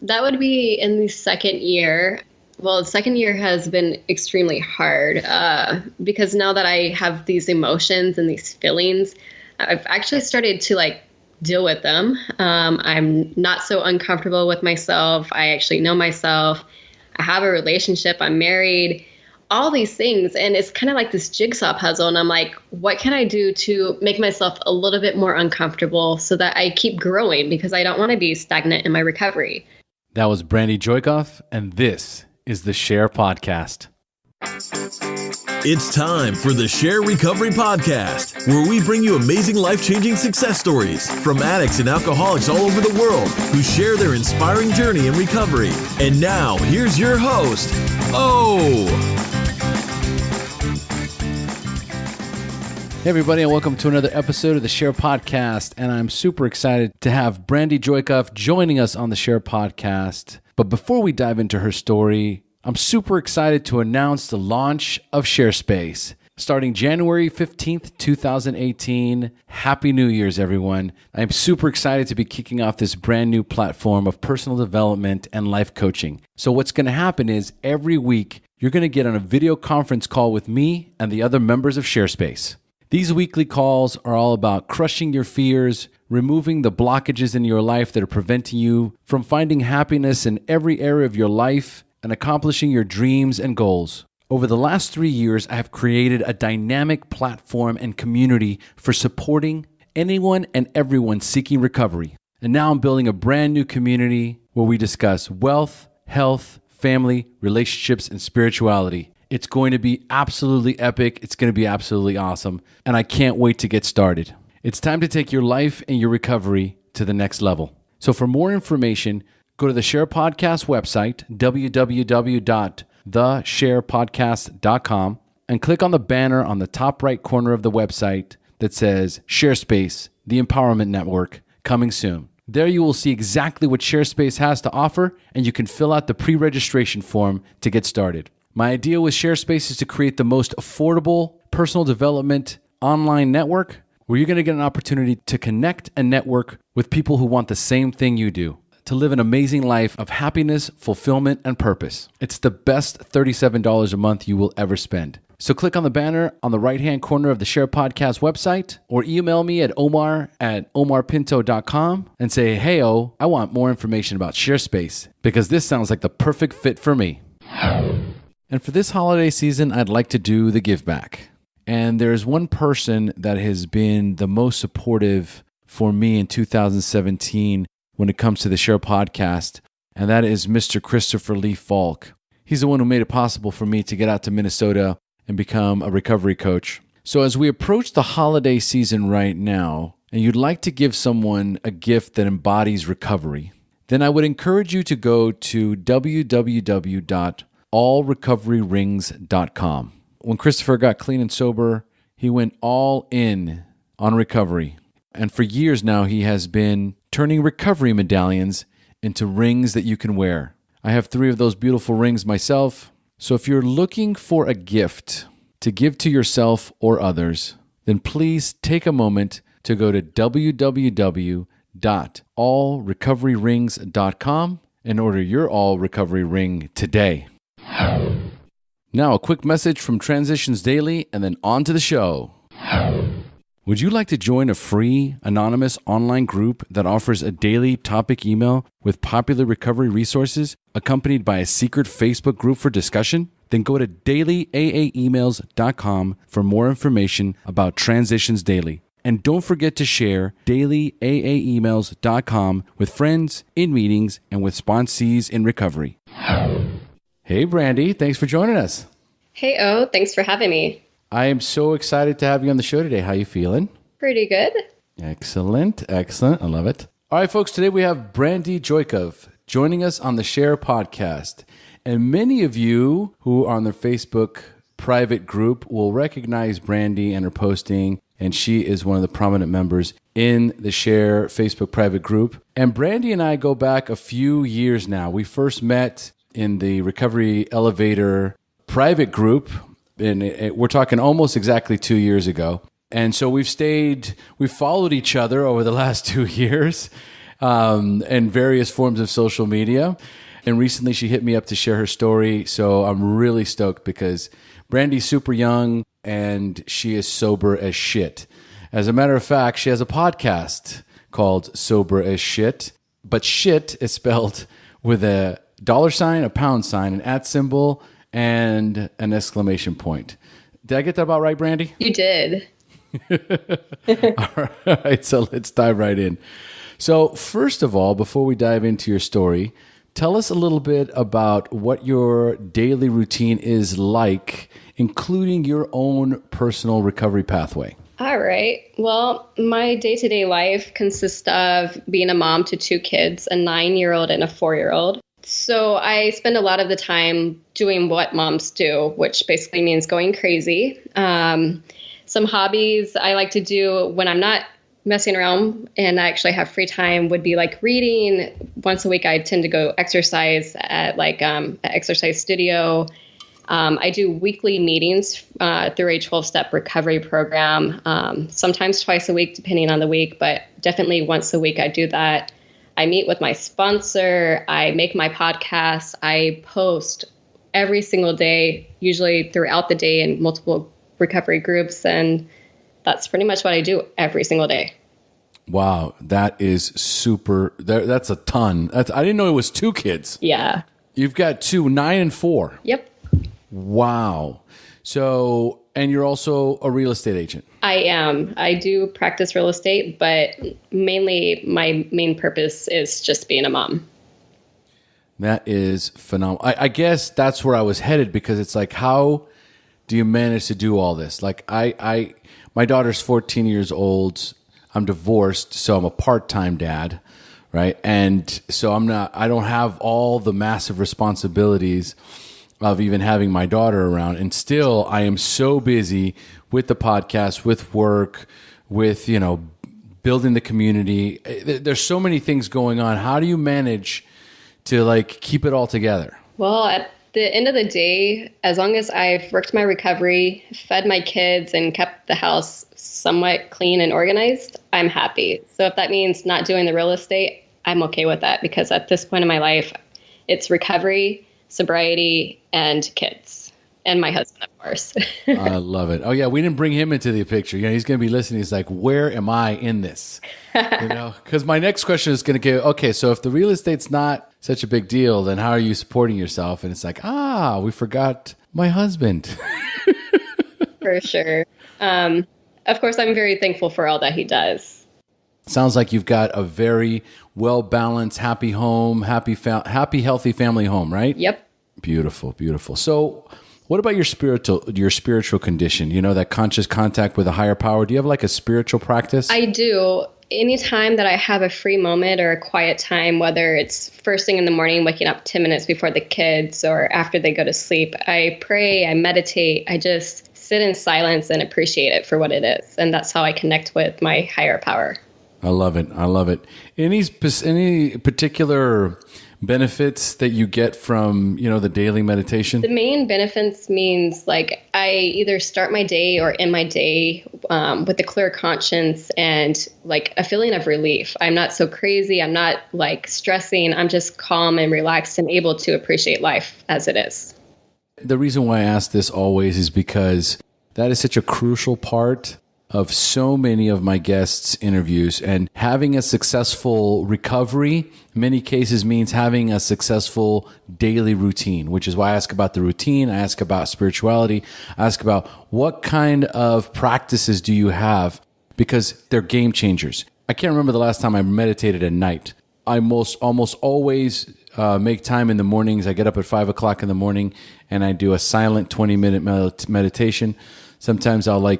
That would be in the second year. Well, the second year has been extremely hard because now that I have these emotions and these feelings, I've actually started to deal with them. I'm not so uncomfortable with myself. I actually know myself. I have a relationship. I'm married. All these things. And it's kind of like this jigsaw puzzle. And I'm like, what can I do to make myself a little bit more uncomfortable so that I keep growing? Because I don't want to be stagnant in my recovery. That was Brandy Jouikov, and this is the SHAIR Podcast. It's time for the SHAIR Recovery Podcast, where we bring you amazing life-changing success stories from addicts and alcoholics all over the world who share their inspiring journey in recovery. And now, here's your host, Hey everybody, and welcome to another episode of the SHAIR Podcast. And I'm super excited to have Brandy Jouikov joining us on the SHAIR Podcast. But before we dive into her story, I'm super excited to announce the launch of SHAIR Space. Starting January 15th, 2018. Happy New Year's, everyone. I'm super excited to be kicking off this brand new platform of personal development and life coaching. So what's going to happen is every week, you're going to get on a video conference call with me and the other members of SHAIR Space. These weekly calls are all about crushing your fears, removing the blockages in your life that are preventing you from finding happiness in every area of your life and accomplishing your dreams and goals. Over the last 3 years, I have created a dynamic platform and community for supporting anyone and everyone seeking recovery. And now I'm building a brand new community where we discuss wealth, health, family, relationships, and spirituality. It's going to be absolutely epic. It's going to be absolutely awesome. And I can't wait to get started. It's time to take your life and your recovery to the next level. So for more information, go to the SHAIR Podcast website, www.theshairpodcast.com, and click on the banner on the top right corner of the website that says SHAIR Space, the Empowerment Network, coming soon. There you will see exactly what SHAIR Space has to offer, and you can fill out the pre-registration form to get started. My idea with SHAIR Space is to create the most affordable personal development online network where you're going to get an opportunity to connect and network with people who want the same thing you do, to live an amazing life of happiness, fulfillment, and purpose. It's the best $37 a month you will ever spend. So click on the banner on the right-hand corner of the SHAIR Podcast website or email me at omar@omarpinto.com and say, hey, I want more information about SHAIR Space because this sounds like the perfect fit for me. And for this holiday season, I'd like to do the give back. And there's one person that has been the most supportive for me in 2017 when it comes to the SHAIR Podcast, and that is Mr. Christopher Lee Falk. He's the one who made it possible for me to get out to Minnesota and become a recovery coach. So as we approach the holiday season right now, and you'd like to give someone a gift that embodies recovery, then I would encourage you to go to www.allrecoveryrings.com. When Christopher got clean and sober, he went all in on recovery. And for years now, he has been turning recovery medallions into rings that you can wear. I have 3 of those beautiful rings myself. So if you're looking for a gift to give to yourself or others, then please take a moment to go to www.allrecoveryrings.com and order your All Recovery ring today. Now, a quick message from Transitions Daily and then on to the show. Would you like to join a free, anonymous online group that offers a daily topic email with popular recovery resources accompanied by a secret Facebook group for discussion? Then go to dailyaaemails.com for more information about Transitions Daily. And don't forget to share dailyaaemails.com with friends, in meetings, and with sponsees in recovery. Hey, Brandy, thanks for joining us. Hey, thanks for having me. I am so excited to have you on the show today. How you feeling? Pretty good. Excellent. I love it. All right, folks, today we have Brandy Jouikov joining us on the SHAIR Podcast. And many of you who are on the Facebook private group will recognize Brandy and her posting, and she is one of the prominent members in the SHAIR Facebook private group. And Brandy and I go back a few years now. We first met in the Recovery Elevator private group, and we're talking almost exactly 2 years ago. And so we've followed each other over the last 2 years. and various forms of social media. And recently she hit me up to share her story. So I'm really stoked because Brandy's super young and she is sober as shit. As a matter of fact, she has a podcast called Sober as Shit. But shit is spelled with a $, a pound sign, an @ symbol, and an exclamation point. Did I get that about right, Brandy? You did. All right, so let's dive right in. So first of all, before we dive into your story, tell us a little bit about what your daily routine is like, including your own personal recovery pathway. All right. Well, my day-to-day life consists of being a mom to 2 kids, a 9-year-old and a 4-year-old. So I spend a lot of the time doing what moms do, which basically means going crazy. Some hobbies I like to do when I'm not messing around and I actually have free time would be like reading. Once a week, I tend to go exercise at an exercise studio. I do weekly meetings through a 12-step recovery program, sometimes twice a week, depending on the week, but definitely once a week I do that. I meet with my sponsor. I make my podcast. I post every single day, usually throughout the day in multiple recovery groups. And that's pretty much what I do every single day. Wow, that is super. That's a ton. I didn't know it was 2 kids. Yeah. You've got 2, 9 and 4. Yep. Wow. So, and you're also a real estate agent. I am. I do practice real estate, but mainly my main purpose is just being a mom. That is phenomenal. I guess that's where I was headed because it's like, how do you manage to do all this? Like my daughter's 14 years old. I'm divorced, so I'm a part-time dad, right? And so I don't have all the massive responsibilities of even having my daughter around. And still, I am so busy with the podcast, with work, with, building the community. There's so many things going on. How do you manage to keep it all together? Well, at the end of the day, as long as I've worked my recovery, fed my kids, and kept the house somewhat clean and organized, I'm happy. So if that means not doing the real estate, I'm okay with that because at this point in my life, it's recovery, sobriety, and kids, and my husband, of course. I love it. Oh yeah, we didn't bring him into the picture. He's going to be listening. He's like, where am I in this? Because my next question is going to go, okay, so if the real estate's not such a big deal, then how are you supporting yourself? And it's like, we forgot my husband. For sure. Of course, I'm very thankful for all that he does. Sounds like you've got a very well-balanced, happy home, happy, healthy family home, right? Yep. Beautiful, beautiful. So what about your spiritual condition? That conscious contact with a higher power. Do you have a spiritual practice? I do. Anytime that I have a free moment or a quiet time, whether it's first thing in the morning, waking up 10 minutes before the kids or after they go to sleep, I pray, I meditate, I just sit in silence and appreciate it for what it is. And that's how I connect with my higher power. I love it. I love it. Any particular benefits that you get from, the daily meditation? The main benefits means I either start my day or end my day with a clear conscience and a feeling of relief. I'm not so crazy. I'm not stressing. I'm just calm and relaxed and able to appreciate life as it is. The reason why I ask this always is because that is such a crucial part of so many of my guests' interviews. And having a successful recovery, in many cases, means having a successful daily routine, which is why I ask about the routine. I ask about spirituality. I ask about what kind of practices do you have, because they're game changers. I can't remember the last time I meditated at night. I almost always make time in the mornings. I get up at 5 o'clock in the morning and I do a silent 20-minute meditation. Sometimes I'll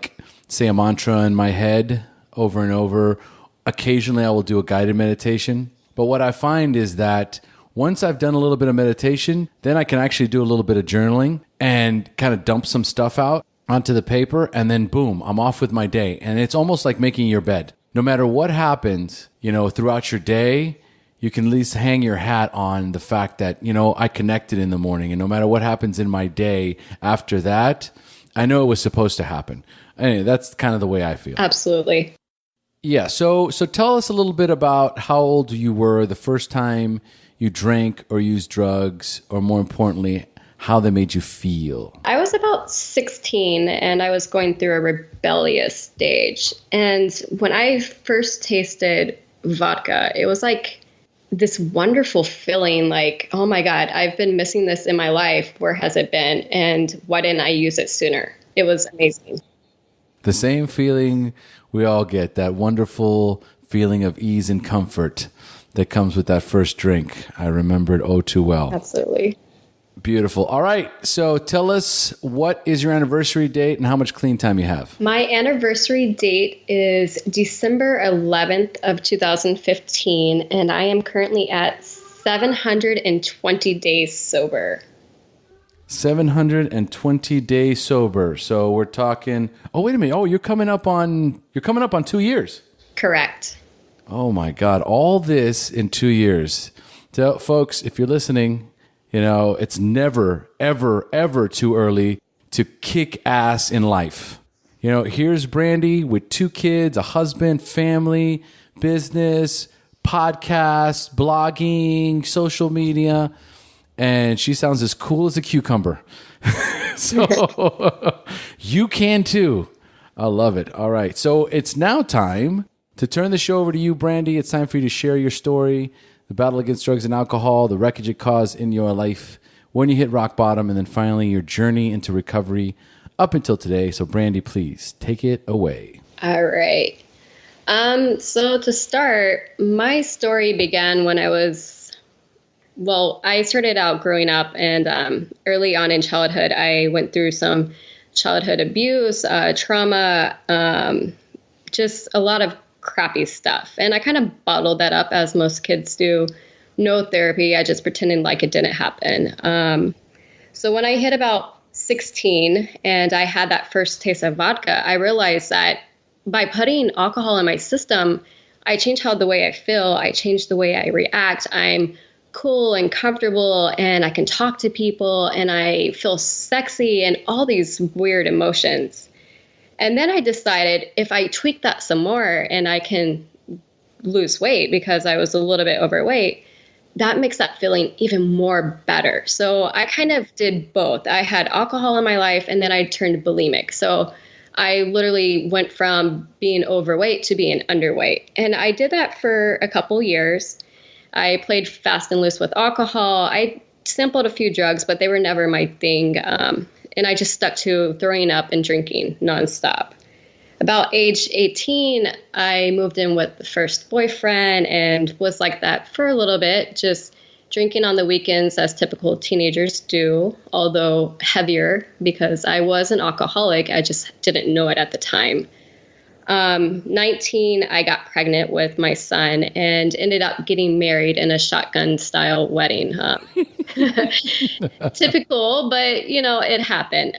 say a mantra in my head over and over. Occasionally I will do a guided meditation. But what I find is that once I've done a little bit of meditation, then I can actually do a little bit of journaling and kind of dump some stuff out onto the paper. And then boom, I'm off with my day. And it's almost like making your bed. No matter what happens, throughout your day, you can at least hang your hat on the fact that, I connected in the morning. And no matter what happens in my day after that, I know it was supposed to happen. Anyway, that's kind of the way I feel. Absolutely. Yeah. So tell us a little bit about how old you were the first time you drank or used drugs, or more importantly, how they made you feel. I was about 16 and I was going through a rebellious stage. And when I first tasted vodka, it was like this wonderful feeling like, oh my God, I've been missing this in my life. Where has it been? And why didn't I use it sooner? It was amazing. The same feeling we all get, that wonderful feeling of ease and comfort that comes with that first drink. I remember it oh too well. Absolutely. Beautiful. All right. So tell us, what is your anniversary date and how much clean time you have? My anniversary date is December 11th of 2015, and I am currently at 720 days sober. 720 days sober. So we're talking, oh, wait a minute. Oh, you're coming up on 2 years. Correct. Oh my God. All this in 2 years. So folks, if you're listening, it's never, ever, ever too early to kick ass in life. Here's Brandy with 2 kids, a husband, family, business, podcast, blogging, social media, and she sounds as cool as a cucumber. So you can too. I love it. All right. So it's now time to turn the show over to you, Brandy. It's time for you to share your story, the battle against drugs and alcohol, the wreckage it caused in your life, when you hit rock bottom, and then finally your journey into recovery up until today. So Brandy, please take it away. All right. So to start, my story began when I started out growing up, and early on in childhood, I went through some childhood abuse, trauma, just a lot of crappy stuff. And I kind of bottled that up, as most kids do. No therapy. I just pretended like it didn't happen. So when I hit about 16 and I had that first taste of vodka, I realized that by putting alcohol in my system, I changed the way I feel. I changed the way I react. I'm cool and comfortable, and I can talk to people, and I feel sexy, and all these weird emotions. And then I decided if I tweak that some more and I can lose weight, because I was a little bit overweight, that makes that feeling even more better. So I kind of did both. I had alcohol in my life, and then I turned bulimic. So I literally went from being overweight to being underweight. And I did that for a couple years. I played fast and loose with alcohol. I sampled a few drugs, but they were never my thing. And I just stuck to throwing up and drinking nonstop. About age 18, I moved in with the first boyfriend and was like that for a little bit, just drinking on the weekends as typical teenagers do, although heavier because I was an alcoholic. I just didn't know it at the time. 19, I got pregnant with my son and ended up getting married in a shotgun style wedding. Typical, but it happened.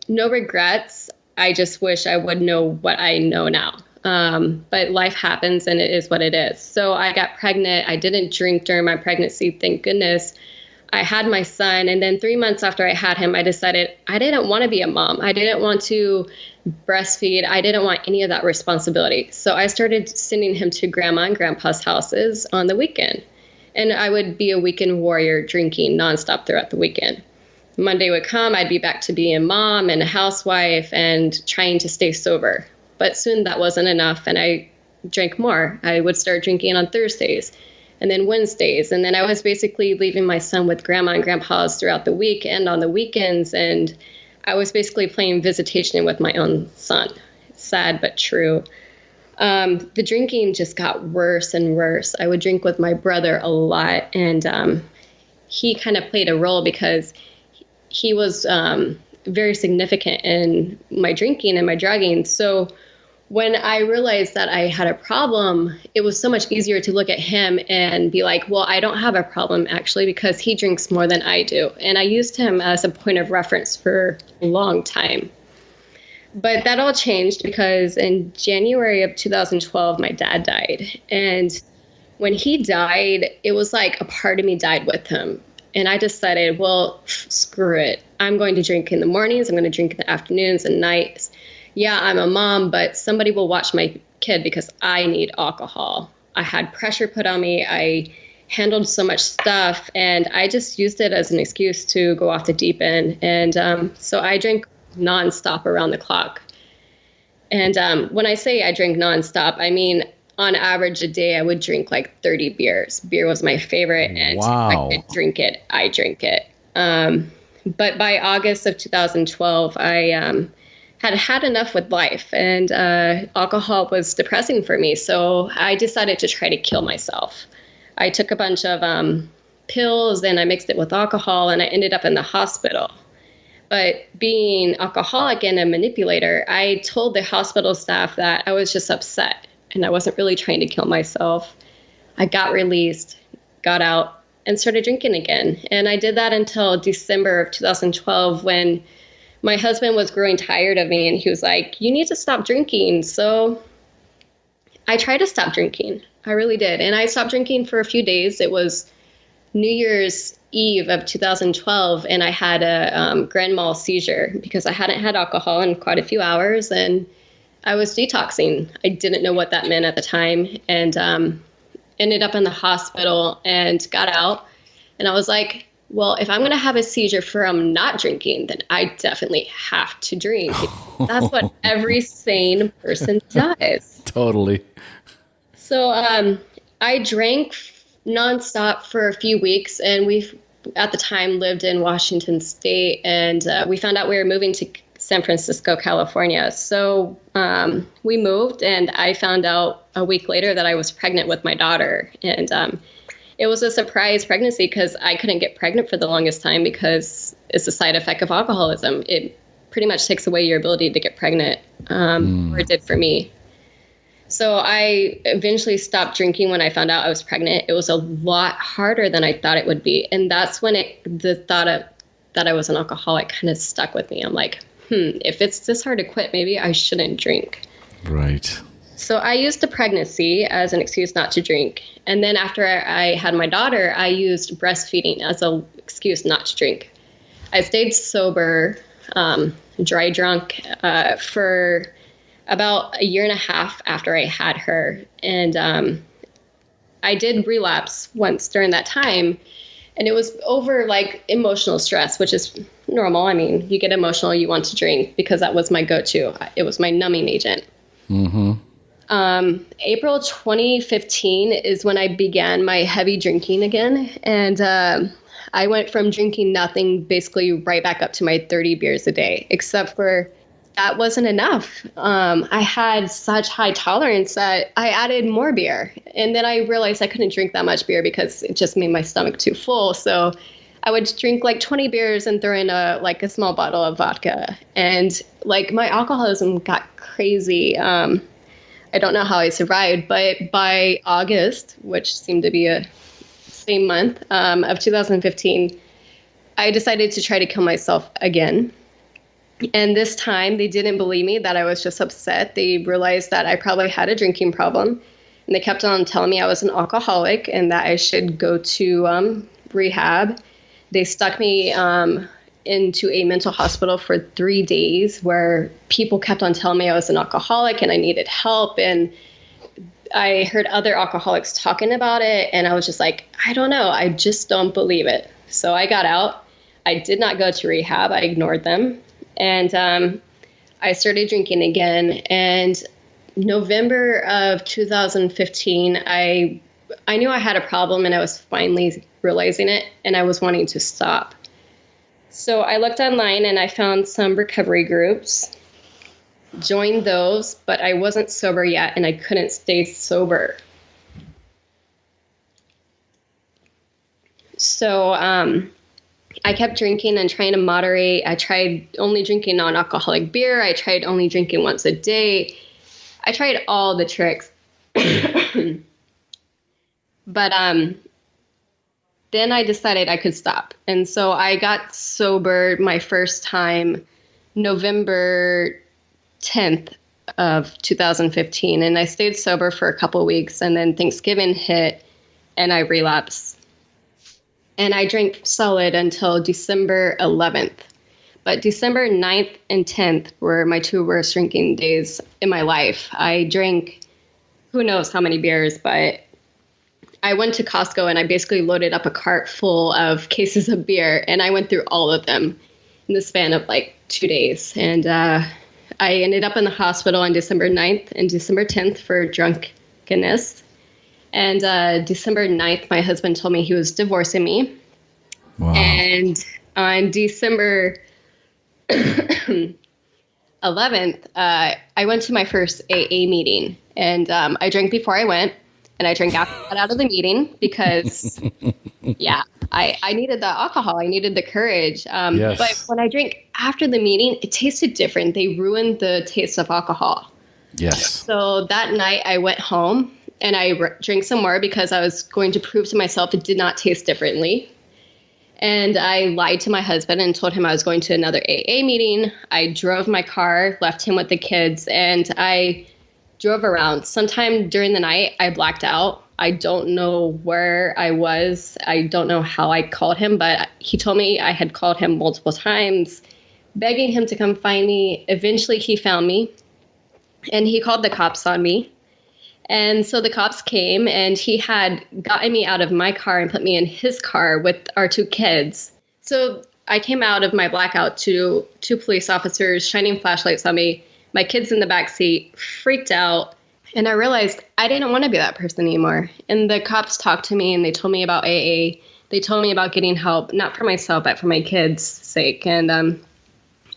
No regrets. I just wish I would know what I know now. But life happens and it is what it is. So I got pregnant. I didn't drink during my pregnancy. Thank goodness. I had my son. And then 3 months after I had him, I decided I didn't want to be a mom. I didn't want to breastfeed. I didn't want any of that responsibility. So I started sending him to grandma and grandpa's houses on the weekend. And I would be a weekend warrior, drinking nonstop throughout the weekend. Monday would come, I'd be back to being mom and a housewife and trying to stay sober. But soon that wasn't enough, and I drank more. I would start drinking on Thursdays and then Wednesdays. And then I was basically leaving my son with grandma and grandpa's throughout the week and on the weekends. And I was basically playing visitation with my own son. Sad but true. The drinking just got worse and worse. I would drink with my brother a lot, and he kind of played a role because he was very significant in my drinking and my drugging. So when I realized that I had a problem, it was so much easier to look at him and be like, well, I don't have a problem actually, because he drinks more than I do. And I used him as a point of reference for a long time. But that all changed because in January of 2012, my dad died. And when he died, it was like a part of me died with him. And I decided, well, screw it. I'm going to drink in the mornings. I'm going to drink in the afternoons and nights. Yeah, I'm a mom, but somebody will watch my kid because I need alcohol. I had pressure put on me. I handled so much stuff, and I just used it as an excuse to go off the deep end. And so I drank nonstop around the clock. And when I say I drink nonstop, I mean, on average a day, I would drink like 30 beers. Beer was my favorite. And wow. If I could drink it, I drink it. But by August of 2012, I had enough with life, and alcohol was depressing for me. So I decided to try to kill myself. I took a bunch of pills, and I mixed it with alcohol, and I ended up in the hospital. But being alcoholic and a manipulator, I told the hospital staff that I was just upset and I wasn't really trying to kill myself. I got released, got out, and started drinking again. And I did that until December of 2012, when my husband was growing tired of me, and he was like, you need to stop drinking. So I tried to stop drinking. I really did. And I stopped drinking for a few days. It was New Year's Eve of 2012, and I had a grand mal seizure because I hadn't had alcohol in quite a few hours, and I was detoxing. I didn't know what that meant at the time, and ended up in the hospital and got out. And I was like, well, if I'm going to have a seizure from not drinking, then I definitely have to drink. That's what every sane person does. Totally. So I drank nonstop for a few weeks, and we at the time lived in Washington State, and we found out we were moving to San Francisco, California. So we moved, and I found out a week later that I was pregnant with my daughter. And it was a surprise pregnancy because I couldn't get pregnant for the longest time because it's a side effect of alcoholism. It pretty much takes away your ability to get pregnant, or it did for me. So I eventually stopped drinking when I found out I was pregnant. It was a lot harder than I thought it would be. And that's when the thought of that I was an alcoholic kind of stuck with me. I'm like, if it's this hard to quit, maybe I shouldn't drink. Right. So I used the pregnancy as an excuse not to drink. And then after I had my daughter, I used breastfeeding as an excuse not to drink. I stayed sober, dry drunk, for about a year and a half after I had her. And I did relapse once during that time. And it was over like emotional stress, which is normal. I mean, you get emotional, you want to drink, because that was my go-to. It was my numbing agent. Mm-hmm. April 2015 is when I began my heavy drinking again. And I went from drinking nothing basically right back up to my 30 beers a day, except for that wasn't enough. I had such high tolerance that I added more beer. And then I realized I couldn't drink that much beer because it just made my stomach too full. So I would drink like 20 beers and throw in a small bottle of vodka. And like my alcoholism got crazy. I don't know how I survived, but by August, which seemed to be a same month, of 2015, I decided to try to kill myself again. And this time they didn't believe me that I was just upset. They realized that I probably had a drinking problem, and they kept on telling me I was an alcoholic and that I should go to rehab. They stuck me into a mental hospital for 3 days where people kept on telling me I was an alcoholic and I needed help. And I heard other alcoholics talking about it, and I was just like, I don't know. I just don't believe it. So I got out. I did not go to rehab. I ignored them. And I started drinking again. And November of 2015, I knew I had a problem, and I was finally realizing it, and I was wanting to stop. So I looked online and I found some recovery groups, joined those, but I wasn't sober yet and I couldn't stay sober. So I kept drinking and trying to moderate. I tried only drinking non-alcoholic beer. I tried only drinking once a day. I tried all the tricks. But then I decided I could stop. And so I got sober my first time November 10th of 2015. And I stayed sober for a couple weeks, and then Thanksgiving hit and I relapsed. And I drank solid until December 11th. But December 9th and 10th were my two worst drinking days in my life. I drank who knows how many beers, but I went to Costco and I basically loaded up a cart full of cases of beer, and I went through all of them in the span of like 2 days. And I ended up in the hospital on December 9th and December 10th for drunkenness. And December 9th, my husband told me he was divorcing me. Wow. And on December 11th, I went to my first AA meeting. And I drank before I went, and I drank after I got out of the meeting because, I needed the alcohol. I needed the courage. Yes. But when I drank after the meeting, it tasted different. They ruined the taste of alcohol. Yes. So that night I went home and I drank some more because I was going to prove to myself it did not taste differently. And I lied to my husband and told him I was going to another AA meeting. I drove my car, left him with the kids, and I drove around. Sometime during the night, I blacked out. I don't know where I was. I don't know how I called him, but he told me I had called him multiple times, begging him to come find me. Eventually, he found me, and he called the cops on me. And so the cops came, and he had gotten me out of my car and put me in his car with our 2 kids. So I came out of my blackout to 2 police officers shining flashlights on me, my kids in the back seat, freaked out. And I realized I didn't want to be that person anymore. And the cops talked to me and they told me about AA. They told me about getting help, not for myself, but for my kids' sake. And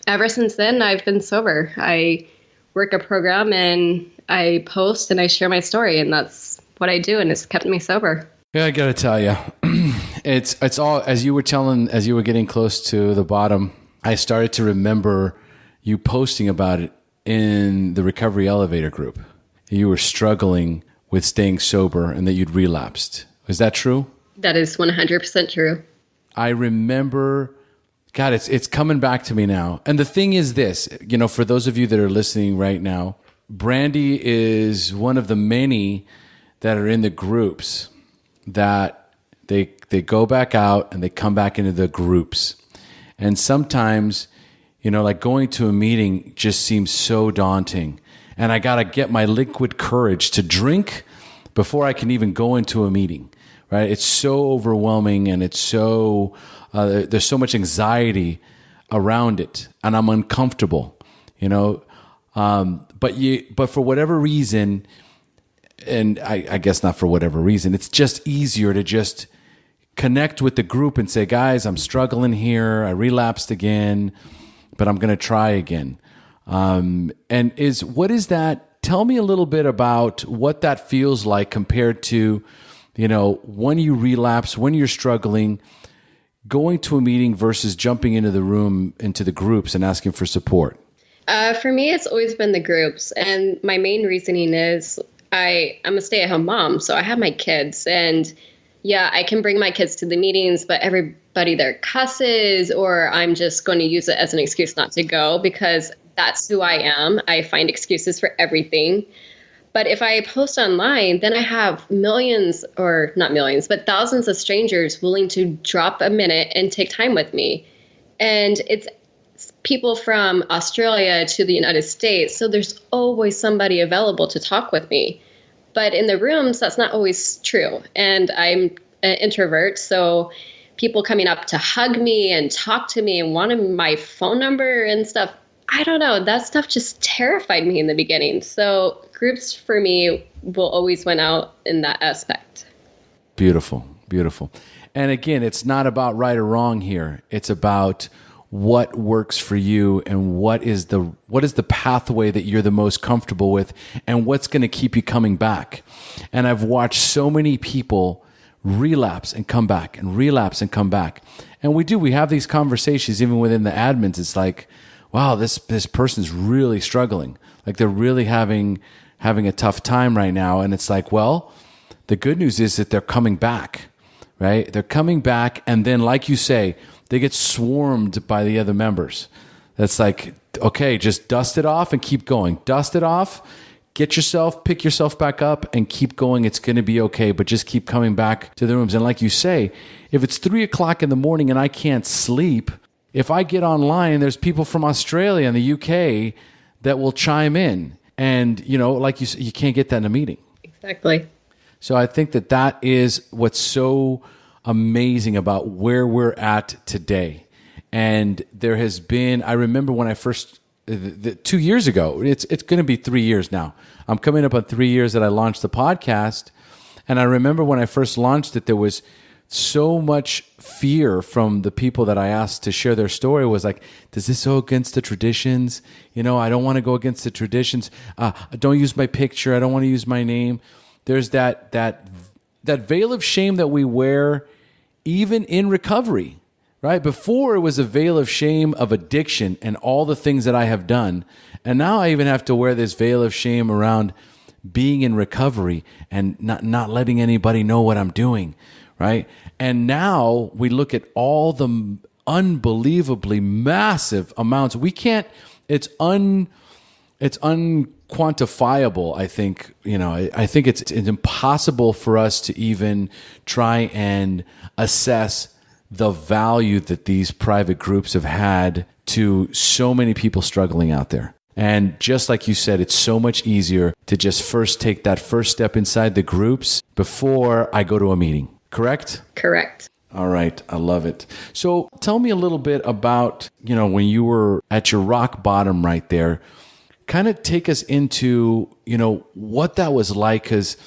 ever since then, I've been sober. I work a program and I post and I share my story, and that's what I do. And it's kept me sober. Yeah, I got to tell you, it's all, as you were getting close to the bottom, I started to remember you posting about it in the recovery elevator group. You were struggling with staying sober and that you'd relapsed. Is that true? That is 100% true. I remember, God, it's coming back to me now. And the thing is this, for those of you that are listening right now, Brandy is one of the many that are in the groups that they go back out and they come back into the groups. And sometimes, like going to a meeting just seems so daunting. And I got to get my liquid courage to drink before I can even go into a meeting, right? It's so overwhelming, and it's so, there's so much anxiety around it, and I'm uncomfortable, but for whatever reason, and I guess not for whatever reason, it's just easier to just connect with the group and say, guys, I'm struggling here. I relapsed again, but I'm going to try again. What is that? Tell me a little bit about what that feels like compared to, when you relapse, when you're struggling, going to a meeting versus jumping into the room, into the groups and asking for support. For me, it's always been the groups. And my main reasoning is I'm a stay-at-home mom, so I have my kids. And yeah, I can bring my kids to the meetings, but everybody there cusses, or I'm just going to use it as an excuse not to go because that's who I am. I find excuses for everything. But if I post online, then I have millions, or not millions, but thousands of strangers willing to drop a minute and take time with me. And it's people from Australia to the United States. So there's always somebody available to talk with me. But in the rooms, that's not always true. And I'm an introvert. So people coming up to hug me and talk to me and wanted my phone number and stuff, I don't know. That stuff just terrified me in the beginning. So groups for me will always win out in that aspect. Beautiful, beautiful. And again, it's not about right or wrong here. It's about what works for you and what is the pathway that you're the most comfortable with and what's going to keep you coming back. And I've watched so many people relapse and come back and relapse and come back. And we have these conversations even within the admins. It's like, wow, this person's really struggling. Like they're really having a tough time right now. And it's like, well, the good news is that they're coming back, right? They're coming back. And then, like you say, they get swarmed by the other members. That's like, okay, just dust it off and keep going. Dust it off, pick yourself back up and keep going. It's going to be okay, but just keep coming back to the rooms. And like you say, if it's 3:00 in the morning and I can't sleep, if I get online, there's people from Australia and the UK that will chime in. And, like you can't get that in a meeting. Exactly. So I think that is what's so amazing about where we're at today. And there has been, I remember when I first, 2 years ago, it's going to be 3 years now. I'm coming up on 3 years that I launched the podcast. And I remember when I first launched it, there was so much fear from the people that I asked to share their story. Was like, does this go against the traditions? I don't want to go against the traditions. Don't use my picture. I don't want to use my name. There's that veil of shame that we wear even in recovery, right? Before it was a veil of shame of addiction and all the things that I have done. And now I even have to wear this veil of shame around being in recovery and not letting anybody know what I'm doing, right? And now we look at all the unbelievably massive amounts. We can't, it's unquantifiable, I think. I think it's impossible for us to even try and assess the value that these private groups have had to so many people struggling out there. And just like you said, it's so much easier to just first take that first step inside the groups before I go to a meeting. Correct? Correct. All right. I love it. So tell me a little bit about, when you were at your rock bottom right there. Kind of take us into, what that was like. Because,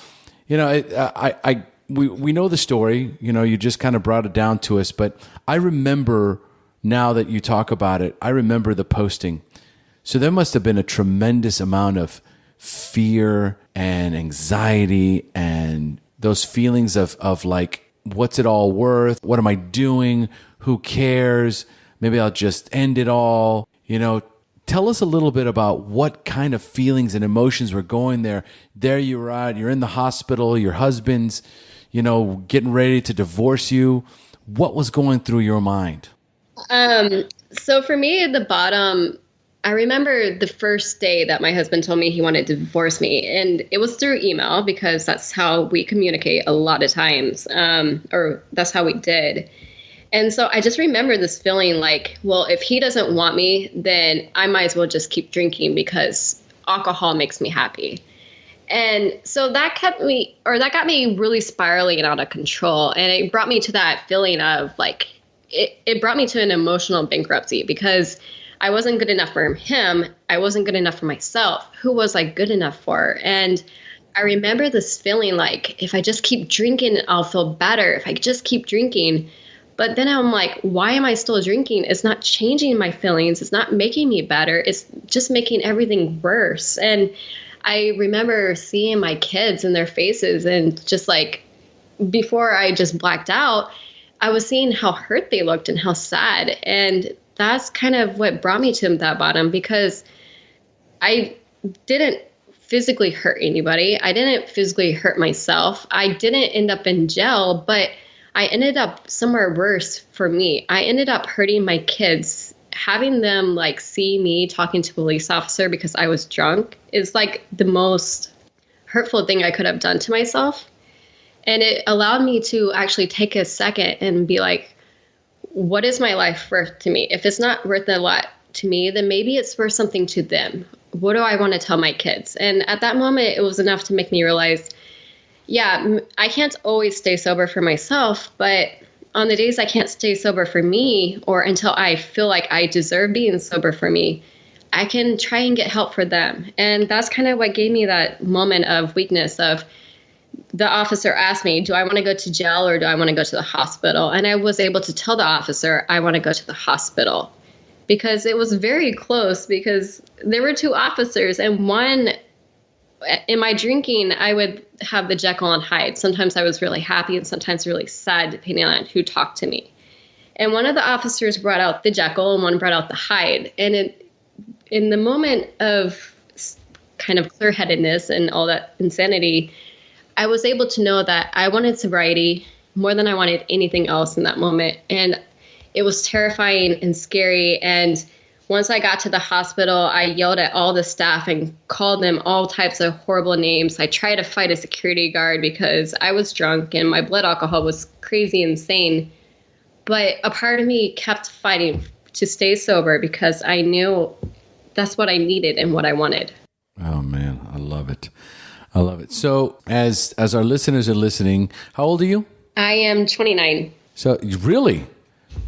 we know the story, you just kind of brought it down to us. But I remember, now that you talk about it, I remember the posting. So there must have been a tremendous amount of fear and anxiety and those feelings of like, what's it all worth? What am I doing? Who cares? Maybe I'll just end it all. Tell us a little bit about what kind of feelings and emotions were going there. There you are at, you're in the hospital, your husband's, getting ready to divorce you. What was going through your mind? So for me at the bottom, I remember the first day that my husband told me he wanted to divorce me, and it was through email because that's how we communicate a lot of times, or that's how we did. And so I just remember this feeling like, well, if he doesn't want me, then I might as well just keep drinking because alcohol makes me happy. And so that got me really spiraling and out of control. And it brought me to that feeling of like, it brought me to an emotional bankruptcy because I wasn't good enough for him. I wasn't good enough for myself. Who was I good enough for? And I remember this feeling like, if I just keep drinking, I'll feel better. If I just keep drinking. But then I'm like, why am I still drinking? It's not changing my feelings. It's not making me better. It's just making everything worse. And I remember seeing my kids and their faces, and just like, before I just blacked out, I was seeing how hurt they looked and how sad. And that's kind of what brought me to that bottom, because I didn't physically hurt anybody. I didn't physically hurt myself. I didn't end up in jail, but I ended up somewhere worse for me. I ended up hurting my kids. Having them like see me talking to a police officer because I was drunk is like the most hurtful thing I could have done to myself. And it allowed me to actually take a second and be like, what is my life worth to me? If it's not worth a lot to me, then maybe it's worth something to them. What do I want to tell my kids? And at that moment, it was enough to make me realize, yeah, I can't always stay sober for myself, but on the days I can't stay sober for me, or until I feel like I deserve being sober for me, I can try and get help for them. And that's kind of what gave me that moment of weakness of, the officer asked me, do I want to go to jail or do I want to go to the hospital? And I was able to tell the officer, I want to go to the hospital, because it was very close, because there were two officers, and one, in my drinking, I would have the Jekyll and Hyde. Sometimes I was really happy and sometimes really sad, depending on who talked to me. And one of the officers brought out the Jekyll and one brought out the Hyde. And in the moment of kind of clear-headedness and all that insanity, I was able to know that I wanted sobriety more than I wanted anything else in that moment. And it was terrifying and scary. And once I got to the hospital, I yelled at all the staff and called them all types of horrible names. I tried to fight a security guard because I was drunk and my blood alcohol was crazy insane. But a part of me kept fighting to stay sober because I knew that's what I needed and what I wanted. Oh, man, I love it. I love it. So as our listeners are listening, how old are you? I am 29. So really?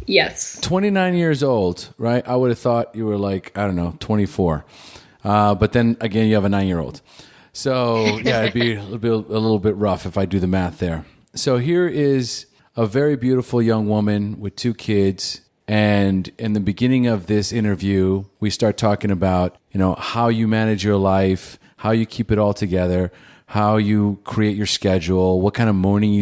Yes. 29 years old, right? I would have thought you were like, I don't know, 24. But then again, you have a 9-year-old. So yeah, it'd be a little bit rough if I do the math there. So here is a very beautiful young woman with 2 kids. And in the beginning of this interview, we start talking about, how you manage your life, how you keep it all together, how you create your schedule, what kind of morning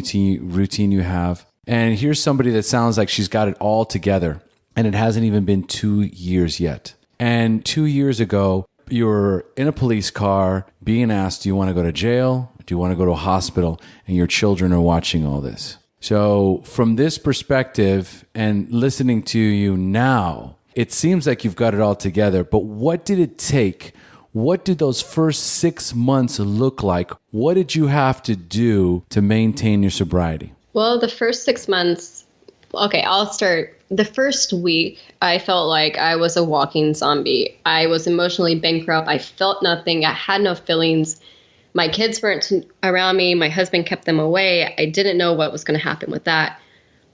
routine you have. And here's somebody that sounds like she's got it all together. And it hasn't even been 2 years yet. And 2 years ago, you're in a police car being asked, do you want to go to jail? Do you want to go to a hospital? And your children are watching all this. So from this perspective and listening to you now, it seems like you've got it all together. But what did it take? What did those first 6 months look like? What did you have to do to maintain your sobriety? Well, the first 6 months, okay, I'll start. The first week, I felt like I was a walking zombie. I was emotionally bankrupt. I felt nothing. I had no feelings. My kids weren't around me. My husband kept them away. I didn't know what was going to happen with that.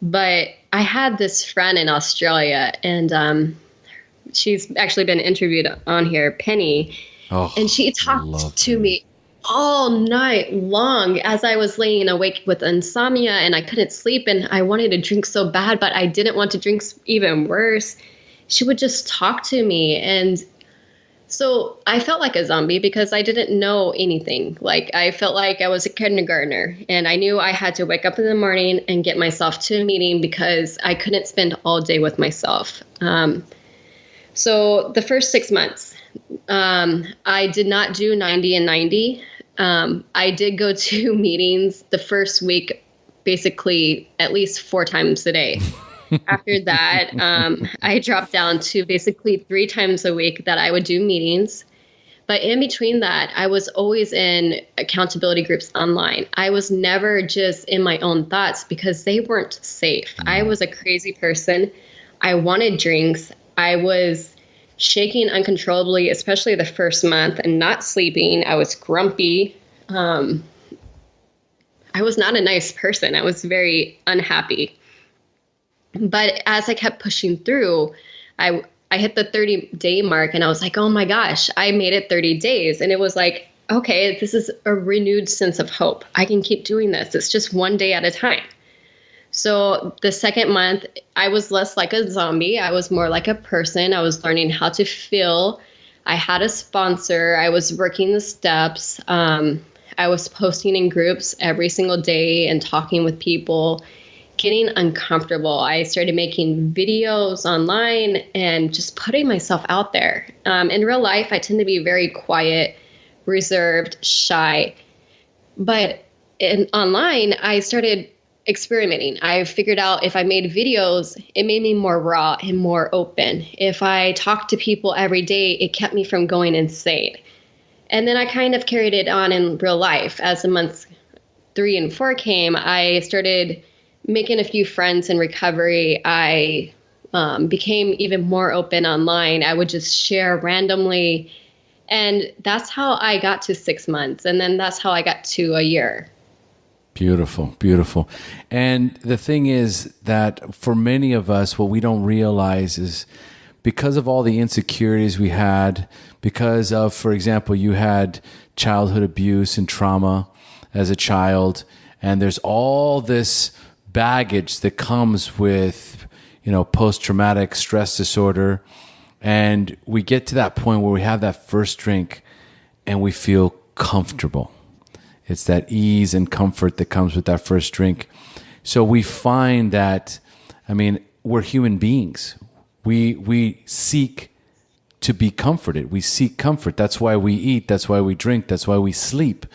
But I had this friend in Australia, and she's actually been interviewed on here, Penny. Oh, and she talked to me all night long as I was laying awake with insomnia, and I couldn't sleep, and I wanted to drink so bad, but I didn't want to drink even worse. She would just talk to me, and so I felt like a zombie because I didn't know anything. Like, I felt like I was a kindergartner, and I knew I had to wake up in the morning and get myself to a meeting because I couldn't spend all day with myself. So the first 6 months, I did not do 90 and 90. I did go to meetings the first week, basically at least 4 times a day. After that, I dropped down to basically 3 times a week that I would do meetings. But in between that, I was always in accountability groups online. I was never just in my own thoughts because they weren't safe. I was a crazy person. I wanted drinks. I was shaking uncontrollably, especially the first month, and not sleeping. I was grumpy. I was not a nice person. I was very unhappy. But as I kept pushing through, I hit the 30-day mark, and I was like, oh my gosh, I made it 30 days. And it was like, okay, this is a renewed sense of hope. I can keep doing this. It's just one day at a time. So the second month, I was less like a zombie. I was more like a person. I was learning how to feel. I had a sponsor. I was working the steps. I was posting in groups every single day and talking with people, getting uncomfortable. I started making videos online and just putting myself out there. In real life, I tend to be very quiet, reserved, shy. But online, I started experimenting. I figured out if I made videos, it made me more raw and more open. If I talked to people every day, it kept me from going insane. And then I kind of carried it on in real life. As the months 3 and 4 came, I started making a few friends in recovery. I became even more open online. I would just share randomly. And that's how I got to 6 months. And then that's how I got to a year. Beautiful, beautiful. And the thing is that for many of us, what we don't realize is because of all the insecurities we had, because of, for example, you had childhood abuse and trauma as a child, and there's all this baggage that comes with, post-traumatic stress disorder. And we get to that point where we have that first drink and we feel comfortable. It's that ease and comfort that comes with that first drink. So we find that, we're human beings. We seek to be comforted. We seek comfort. That's why we eat. That's why we drink. That's why we sleep,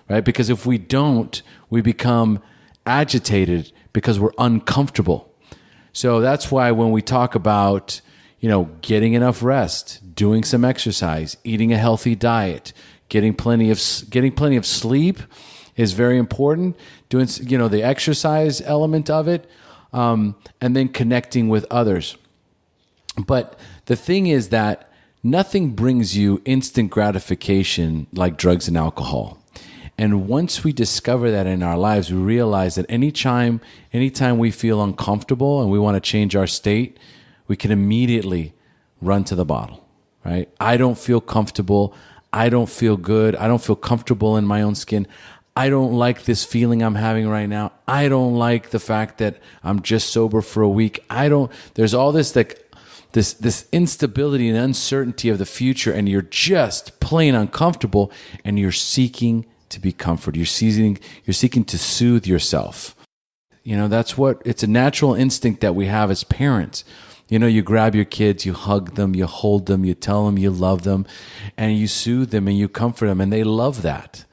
right? Because if we don't, we become agitated because we're uncomfortable. So that's why when we talk about, getting enough rest, doing some exercise, eating a healthy diet, getting plenty of sleep is very important. Doing, the exercise element of it, and then connecting with others. But the thing is that nothing brings you instant gratification like drugs and alcohol. And once we discover that in our lives, we realize that anytime we feel uncomfortable and we want to change our state, we can immediately run to the bottle, right? I don't feel comfortable. I don't feel good. I don't feel comfortable in my own skin. I don't like this feeling I'm having right now. I don't like the fact that I'm just sober for a week. There's all this this instability and uncertainty of the future, and you're just plain uncomfortable, and you're seeking to be comforted. You're seeking to soothe yourself. It's a natural instinct that we have as parents. You grab your kids, you hug them, you hold them, you tell them you love them, and you soothe them and you comfort them, and they love that.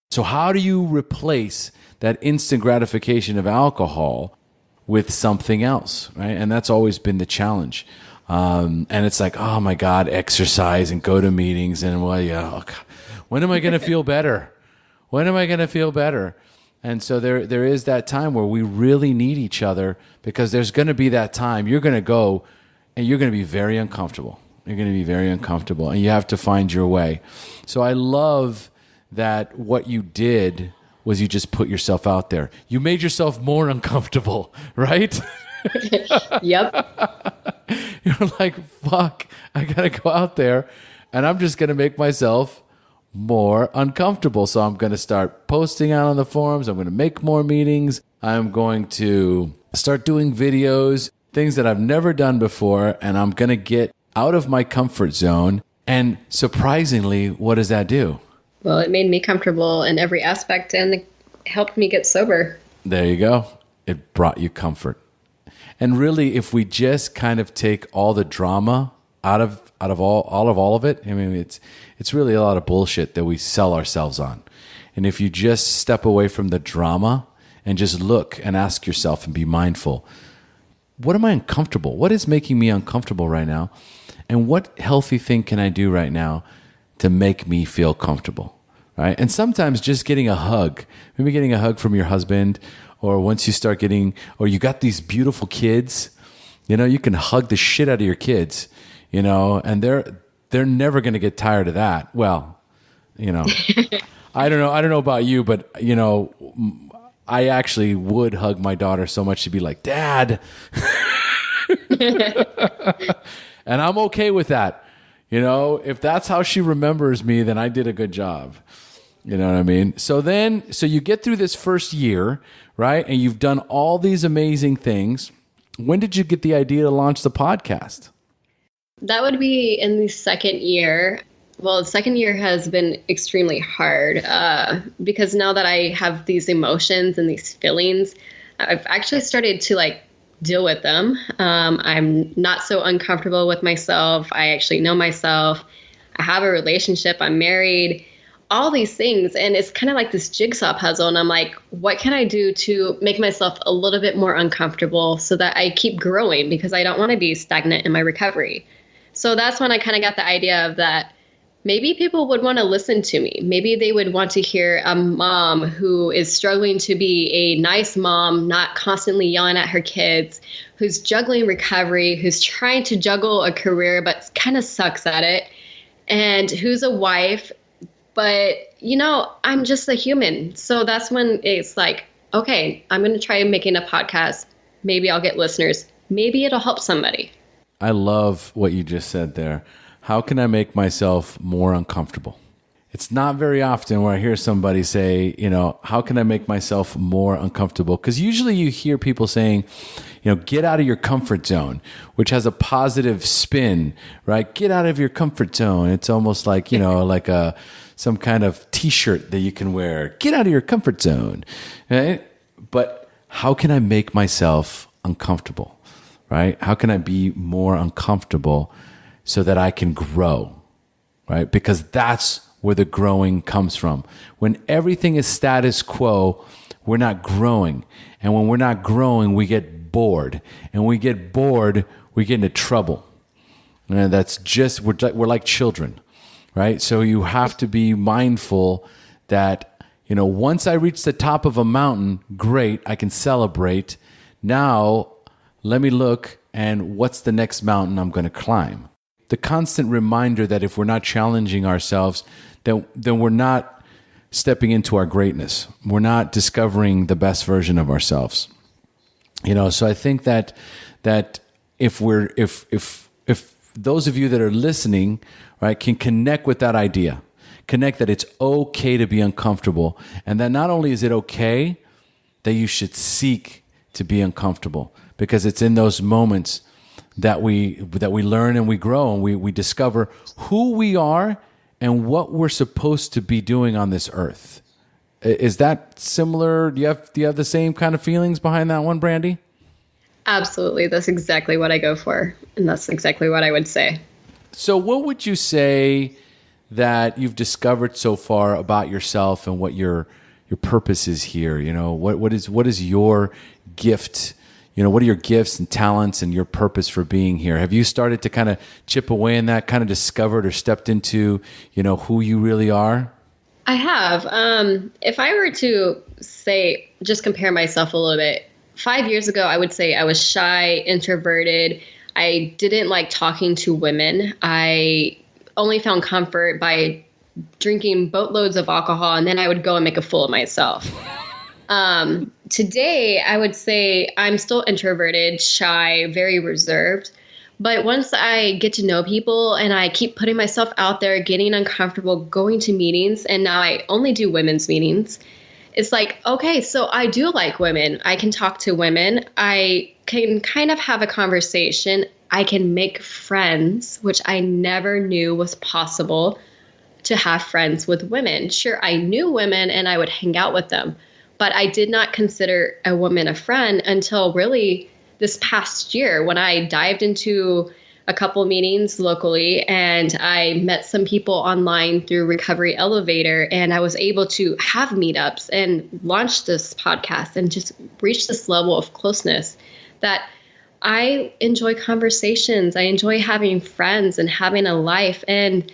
So how do you replace that instant gratification of alcohol with something else, right? And that's always been the challenge. And it's like, oh my God, exercise and go to meetings, and when am I going to feel better? When am I going to feel better? And so there is that time where we really need each other, because there's going to be that time you're going to go and you're going to be very uncomfortable. You're going to be very uncomfortable, and you have to find your way. So I love that what you did was you just put yourself out there. You made yourself more uncomfortable, right? Yep. You're like, fuck, I got to go out there and I'm just going to make myself more uncomfortable. So I'm going to start posting out on the forums. I'm going to make more meetings. I'm going to start doing videos, things that I've never done before, and I'm going to get out of my comfort zone. And surprisingly, what does that do? Well, it made me comfortable in every aspect, and it helped me get sober. There you go. It brought you comfort. And really, if we just kind of take all the drama out of all of it, I mean, it's really a lot of bullshit that we sell ourselves on. And if you just step away from the drama and just look and ask yourself and be mindful, what am I uncomfortable? What is making me uncomfortable right now? And what healthy thing can I do right now to make me feel comfortable, right? And sometimes just getting a hug, maybe getting a hug from your husband, or once you start or you got these beautiful kids, you can hug the shit out of your kids, and they're never going to get tired of that. Well, I don't know about you, but I actually would hug my daughter so much to be like, Dad. And I'm okay with that. If that's how she remembers me, then I did a good job. You know what I mean? So you get through this first year, right? And you've done all these amazing things. When did you get the idea to launch the podcast? That would be in the second year. Well, the second year has been extremely hard because now that I have these emotions and these feelings, I've actually started to deal with them. I'm not so uncomfortable with myself. I actually know myself. I have a relationship. I'm married. All these things. And it's kind of like this jigsaw puzzle. And I'm like, what can I do to make myself a little bit more uncomfortable so that I keep growing, because I don't want to be stagnant in my recovery. So that's when I kind of got the idea of that maybe people would want to listen to me. Maybe they would want to hear a mom who is struggling to be a nice mom, not constantly yelling at her kids, who's juggling recovery, who's trying to juggle a career but kind of sucks at it, and who's a wife. But, I'm just a human. So that's when it's like, okay, I'm going to try making a podcast. Maybe I'll get listeners. Maybe it'll help somebody. I love what you just said there. How can I make myself more uncomfortable? It's not very often where I hear somebody say, how can I make myself more uncomfortable? Because usually you hear people saying, get out of your comfort zone, which has a positive spin, right? Get out of your comfort zone. It's almost like, like some kind of T-shirt that you can wear. Get out of your comfort zone, right? But how can I make myself uncomfortable, right? How can I be more uncomfortable so that I can grow, right? Because that's where the growing comes from. When everything is status quo, we're not growing. And when we're not growing, we get bored. And when we get bored, we get into trouble. And that's just, we're like children, right? So you have to be mindful that, once I reach the top of a mountain, great, I can celebrate. Now, let me look, and what's the next mountain I'm going to climb? The constant reminder that if we're not challenging ourselves, then we're not stepping into our greatness. We're not discovering the best version of ourselves. So I think that if those of you that are listening, right, can connect with that idea, connect that it's okay to be uncomfortable, and that not only is it okay, that you should seek to be uncomfortable, because it's in those moments that we learn and we grow and we discover who we are and what we're supposed to be doing on this earth. Is that similar? Do you have the same kind of feelings behind that one, Brandy? Absolutely. That's exactly what I go for. And that's exactly what I would say. So what would you say that you've discovered so far about yourself and what your purpose is here? What is your gift? What are your gifts and talents and your purpose for being here? Have you started to kind of chip away in that, kind of discovered or stepped into, who you really are? I have. If I were to say, just compare myself a little bit, 5 years ago, I would say I was shy, introverted. I didn't like talking to women. I only found comfort by drinking boatloads of alcohol, and then I would go and make a fool of myself. Today, I would say I'm still introverted, shy, very reserved. But once I get to know people and I keep putting myself out there, getting uncomfortable, going to meetings, and now I only do women's meetings, it's like, okay, so I do like women. I can talk to women. I can kind of have a conversation. I can make friends, which I never knew was possible, to have friends with women. Sure, I knew women and I would hang out with them, but I did not consider a woman a friend until really this past year when I dived into a couple meetings locally and I met some people online through Recovery Elevator, and I was able to have meetups and launch this podcast and just reach this level of closeness that I enjoy conversations. I enjoy having friends and having a life, and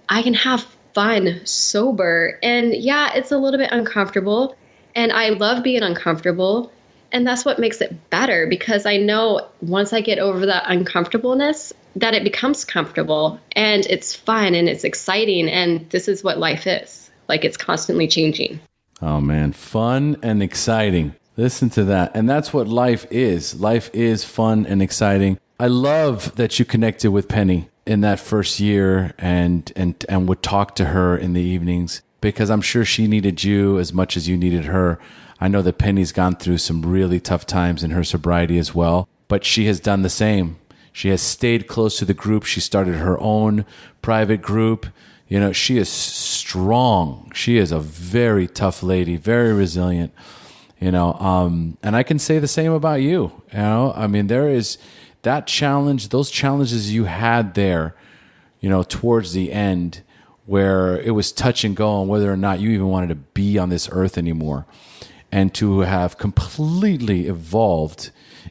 I can have fun sober. And yeah, it's a little bit uncomfortable, and I love being uncomfortable. And that's what makes it better, because I know once I get over that uncomfortableness, that it becomes comfortable and it's fun and it's exciting. And this is what life is. Like, it's constantly changing. Oh man, fun and exciting. Listen to that. And that's what life is. Life is fun and exciting. I love that you connected with Penny in that first year and would talk to her in the evenings, because I'm sure she needed you as much as you needed her. I know that Penny's gone through some really tough times in her sobriety as well, but she has done the same. She has stayed close to the group. She started her own private group. She is strong. She is a very tough lady, very resilient, and I can say the same about you. I mean, there is that challenge, those challenges you had there, towards the end, where it was touch and go on whether or not you even wanted to be on this earth anymore. And to have completely evolved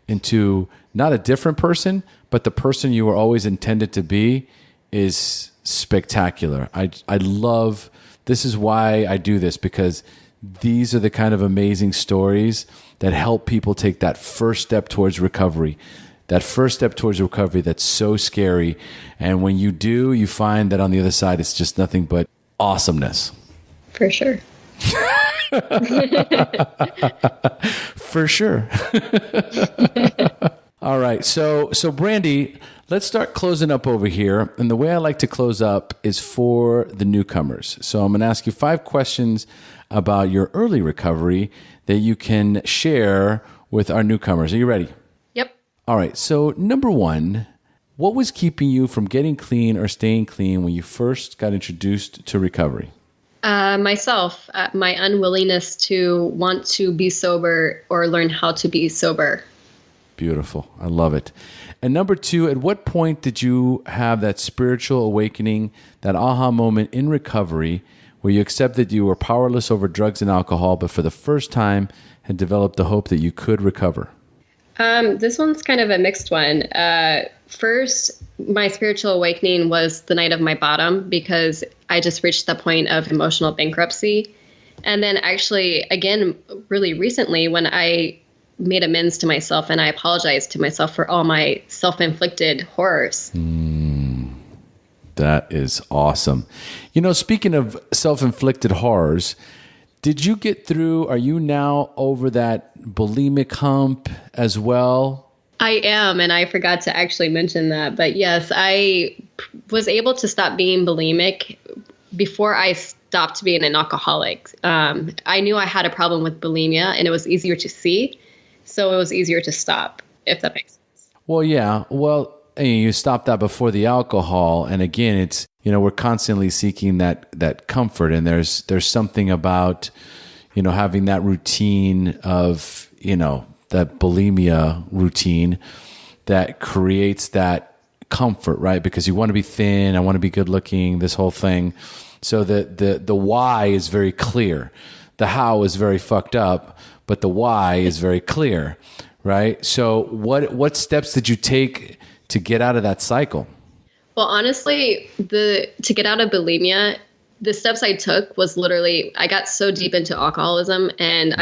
into not a different person, but the person you were always intended to be is spectacular. I love, this is why I do this, because these are the kind of amazing stories that help people take that first step towards recovery. That first step towards recovery that's so scary. And when you do, you find that on the other side, it's just nothing but awesomeness. For sure. For sure. All right. So Brandy, let's start closing up over here. And the way I like to close up is for the newcomers. So I'm going to ask you 5 questions about your early recovery that you can share with our newcomers. Are you ready? Yep. All right. So number 1, what was keeping you from getting clean or staying clean when you first got introduced to recovery? Myself, my unwillingness to want to be sober or learn how to be sober. Beautiful. I love it. And number 2, at what point did you have that spiritual awakening, that aha moment in recovery where you accepted you were powerless over drugs and alcohol, but for the first time had developed the hope that you could recover? This one's kind of a mixed one. First, my spiritual awakening was the night of my bottom, because I just reached the point of emotional bankruptcy. And then actually, again, really recently, when I made amends to myself and I apologized to myself for all my self-inflicted horrors. That is awesome. Speaking of self-inflicted horrors, did you get through, are you now over that bulimic hump as well? I am, and I forgot to actually mention that. But yes, I was able to stop being bulimic before I stopped being an alcoholic. I knew I had a problem with bulimia, and it was easier to see, so it was easier to stop, if that makes sense. Well, yeah. Well, you stopped that before the alcohol, and again, it's we're constantly seeking that comfort, and there's something about having that routine of that bulimia routine that creates that comfort, right? Because you want to be thin, I want to be good looking, this whole thing. So the why is very clear. The how is very fucked up, but the why is very clear, right? So what steps did you take to get out of that cycle? Well, honestly, to get out of bulimia, the steps I took was literally, I got so deep into alcoholism, and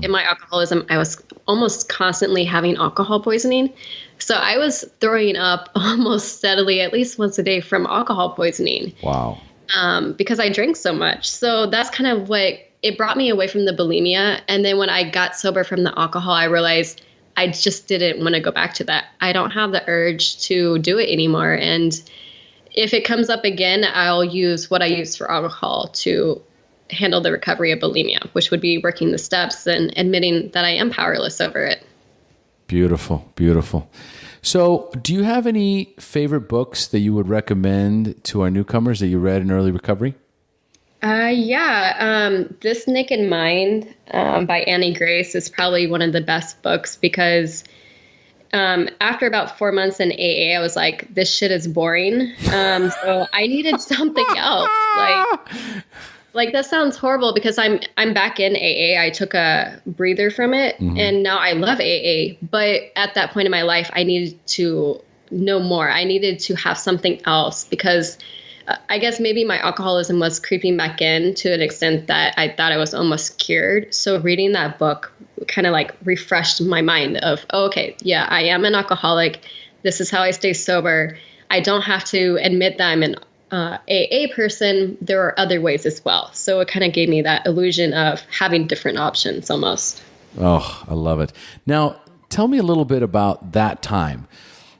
in my alcoholism, I was almost constantly having alcohol poisoning. So I was throwing up almost steadily, at least once a day, from alcohol poisoning. Wow. Because I drank so much. So that's kind of what it brought me away from the bulimia. And then when I got sober from the alcohol, I realized I just didn't want to go back to that. I don't have the urge to do it anymore. And if it comes up again, I'll use what I use for alcohol to handle the recovery of bulimia, which would be working the steps and admitting that I am powerless over it. Beautiful, beautiful. So do you have any favorite books that you would recommend to our newcomers that you read in early recovery? This Naked Mind by Annie Grace is probably one of the best books because after about 4 months in AA, I was like, this shit is boring. So I needed something else. Like that sounds horrible because I'm back in AA. I took a breather from it and now I love AA. But at that point in my life, I needed to know more. I needed to have something else because I guess maybe my alcoholism was creeping back in to an extent that I thought I was almost cured. So reading that book kind of like refreshed my mind of, oh, okay, yeah, I am an alcoholic. This is how I stay sober. I don't have to admit that I'm an AA person. There are other ways as well. So it kind of gave me that illusion of having different options almost. Oh, I love it. Now, tell me a little bit about that time.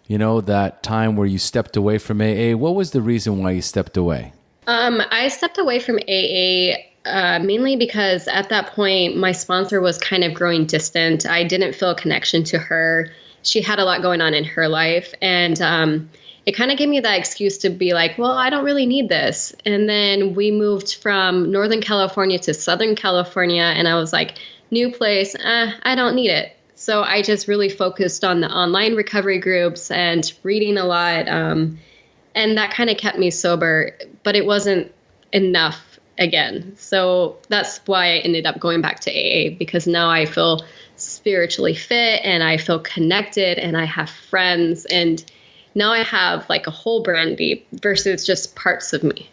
That time where you stepped away from AA. What was the reason why you stepped away? I stepped away from AA mainly because at that point, my sponsor was kind of growing distant. I didn't feel a connection to her. She had a lot going on in her life. And it kind of gave me that excuse to be like, well, I don't really need this. And then we moved from Northern California to Southern California. And I was like, new place, I don't need it. So I just really focused on the online recovery groups and reading a lot. And that kind of kept me sober, but it wasn't enough again. So that's why I ended up going back to AA, because now I feel spiritually fit and I feel connected and I have friends. And now I have like a whole Brandy versus just parts of me.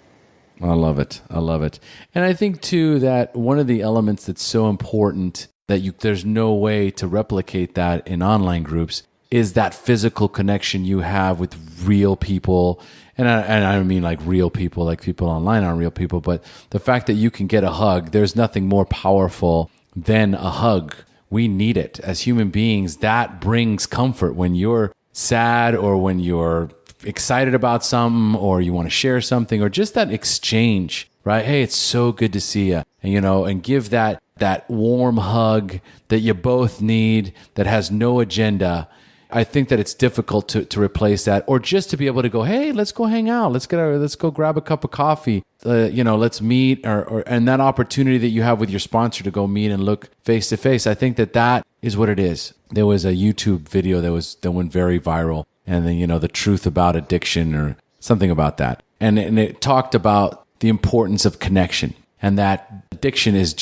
I love it. I love it. And I think too that one of the elements that's so important that there's no way to replicate that in online groups is that physical connection you have with real people. And I don't mean like real people, like people online aren't real people, but the fact that you can get a hug, there's nothing more powerful than a hug. We need it as human beings. That brings comfort when you're sad or when you're excited about something or you want to share something or just that exchange, right? Hey, it's so good to see you. And, and give that warm hug that you both need that has no agenda. I think that it's difficult to replace that, or just to be able to go, hey, let's go hang out. Let's go grab a cup of coffee. Let's meet, and that opportunity that you have with your sponsor to go meet and look face to face. I think that is what it is. There was a YouTube video that went very viral, and then the truth about addiction or something about that, and it talked about the importance of connection, and that addiction is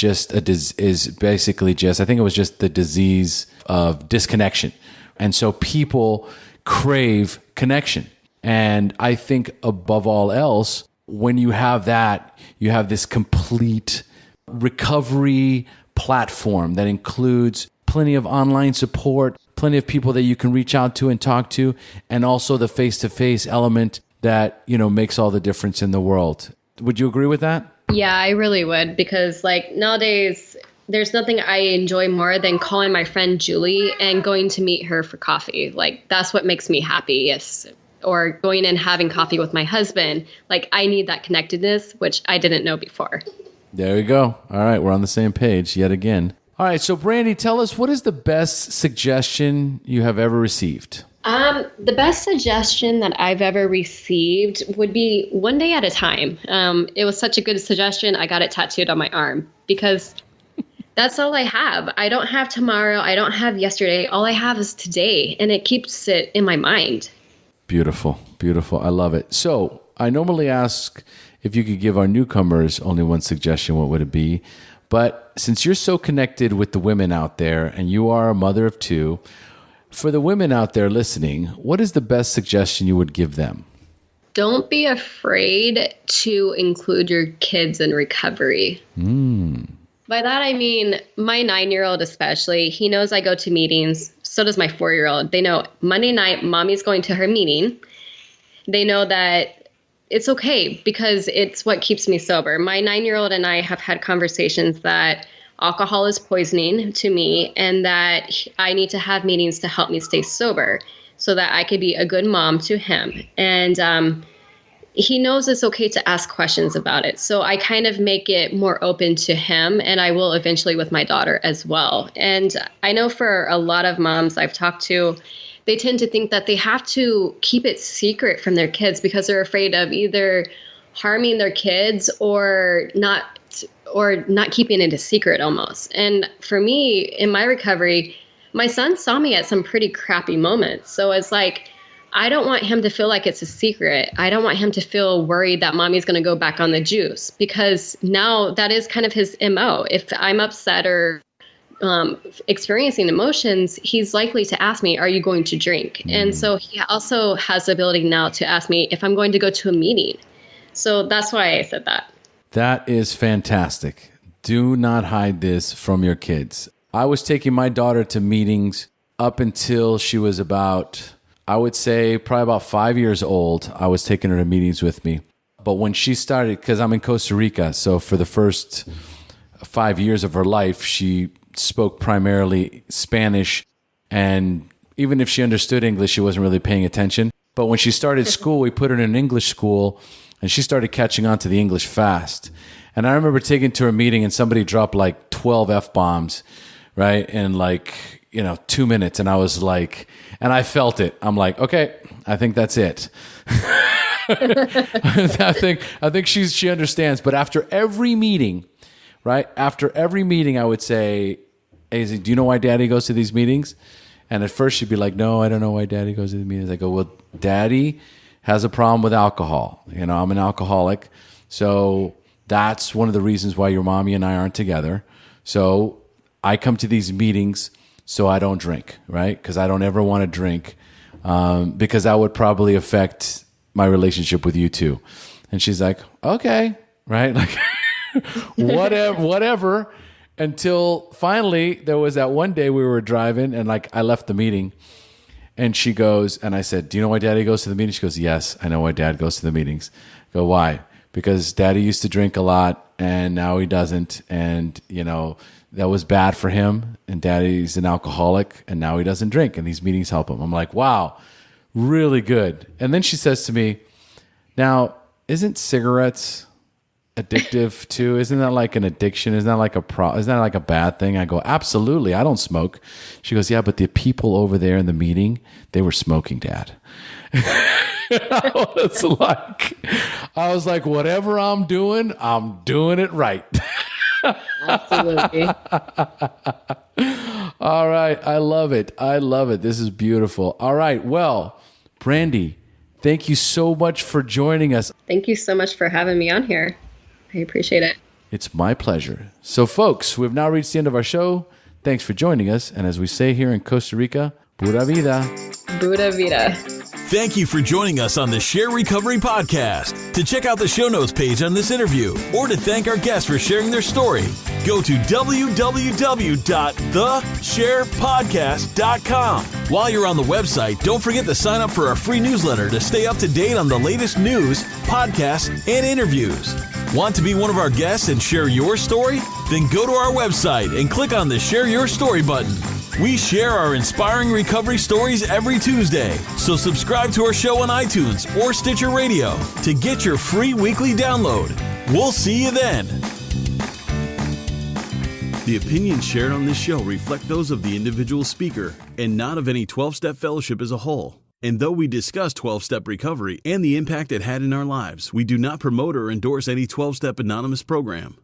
basically just, I think it was just the disease of disconnection. And so people crave connection. And I think above all else, when you have that, you have this complete recovery platform that includes plenty of online support, plenty of people that you can reach out to and talk to, and also the face-to-face element that, makes all the difference in the world. Would you agree with that? Yeah, I really would, because like nowadays, there's nothing I enjoy more than calling my friend Julie and going to meet her for coffee. Like that's what makes me happy. Yes. Or going and having coffee with my husband. Like I need that connectedness, which I didn't know before. There you go. All right. We're on the same page yet again. All right. So Brandy, tell us, what is the best suggestion you have ever received? The best suggestion that I've ever received would be one day at a time. It was such a good suggestion. I got it tattooed on my arm because that's all I have. I don't have tomorrow. I don't have yesterday. All I have is today. And it keeps it in my mind. Beautiful. Beautiful. I love it. So I normally ask if you could give our newcomers only one suggestion, what would it be? But since you're so connected with the women out there and you are a mother of two, for the women out there listening, what is the best suggestion you would give them? Don't be afraid to include your kids in recovery. By that, I mean, my 9-year-old especially, he knows I go to meetings. So does my 4-year-old. They know Monday night, mommy's going to her meeting. They know that it's okay because it's what keeps me sober. My 9-year-old and I have had conversations that alcohol is poisoning to me and that I need to have meetings to help me stay sober so that I could be a good mom to him. And he knows it's okay to ask questions about it. So I kind of make it more open to him, and I will eventually with my daughter as well. And I know for a lot of moms I've talked to, they tend to think that they have to keep it secret from their kids because they're afraid of either harming their kids or not keeping it a secret almost. And for me, in my recovery, my son saw me at some pretty crappy moments. So it's like, I don't want him to feel like it's a secret. I don't want him to feel worried that mommy's going to go back on the juice, because now that is kind of his MO. If I'm upset or experiencing emotions, he's likely to ask me, are you going to drink? And so he also has the ability now to ask me if I'm going to go to a meeting. So that's why I said that. That is fantastic. Do not hide this from your kids. I was taking my daughter to meetings up until she was about, I would say, probably about 5 years old. I was taking her to meetings with me. But when she started, because I'm in Costa Rica, so for the first 5 years of her life, she spoke primarily Spanish. And even if she understood English, she wasn't really paying attention. But when she started school, we put her in an English school, and she started catching on to the English fast. And I remember taking to a meeting and somebody dropped like 12 F-bombs, right? In 2 minutes. And I was like, and I felt it. I'm like, okay, I think that's it. I think she understands. But after every meeting, right? After every meeting, I would say, hey, do you know why Daddy goes to these meetings? And at first she'd be like, no, I don't know why Daddy goes to the meetings. I go, well, Daddy has a problem with alcohol. I'm an alcoholic. So that's one of the reasons why your mommy and I aren't together. So I come to these meetings so I don't drink, right? Because I don't ever want to drink because that would probably affect my relationship with you too. And she's like, okay, right? Like, whatever. Until finally there was that one day we were driving and I left the meeting. And she goes, and I said, do you know why Daddy goes to the meetings? She goes, yes, I know why Dad goes to the meetings. I go, why? Because Daddy used to drink a lot and now he doesn't. And, that was bad for him. And Daddy's an alcoholic and now he doesn't drink. And these meetings help him. I'm like, wow, really good. And then she says to me, now, isn't cigarettes addictive too? Isn't that like an addiction? Isn't that like a bad thing? I go, absolutely. I don't smoke. She goes, yeah, but the people over there in the meeting, they were smoking, Dad. I was like, whatever I'm doing it right. Absolutely. All right. I love it. This is beautiful. All right. Well, Brandy, thank you so much for joining us. Thank you so much for having me on here. I appreciate it. It's my pleasure. So, folks, we've now reached the end of our show. Thanks for joining us. And as we say here in Costa Rica, pura vida. Pura vida. Thank you for joining us on the SHAIR Recovery Podcast. To check out the show notes page on this interview or to thank our guests for sharing their story, go to www.theshairpodcast.com. While you're on the website, don't forget to sign up for our free newsletter to stay up to date on the latest news, podcasts, and interviews. Want to be one of our guests and share your story? Then go to our website and click on the Share Your Story button. We share our inspiring recovery stories every Tuesday, so subscribe to our show on iTunes or Stitcher Radio to get your free weekly download. We'll see you then. The opinions shared on this show reflect those of the individual speaker and not of any 12-Step Fellowship as a whole. And though we discuss 12-Step recovery and the impact it had in our lives, we do not promote or endorse any 12-Step Anonymous program.